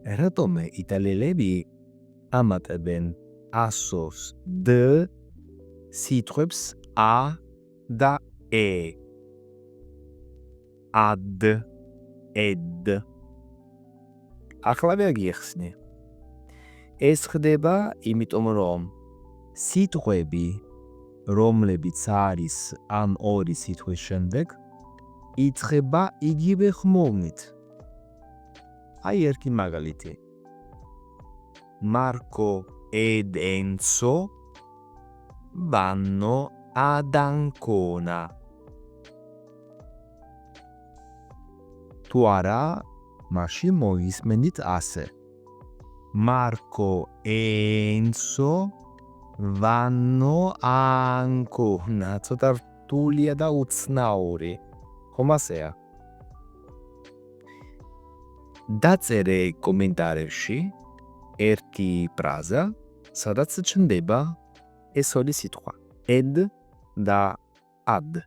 რატომ იტალიელები ამატებენ ასოს d სიტყვებს a და e. ad, ed. ახლა ვიახსნე. ეს ხდება იმიტომ რომ სიტყვები რომლებიც არის ამ ორი სიტყვის შემდეგ იწყება იგივე ხმოვნით. აი ერთი მაგალითი. Marco ed Enzo vanno ad Ancona. თუ არა, მაშინ მოისმენთ ასე. Marco e Enzo vanno a Ancona. ცოტა რთულია და უცნაური. ხომ ასეა? დაწერე კომენტარებში ერთი ფრაზა, სადაც ჩნდება ეს ორი სიტყვა ed და ad.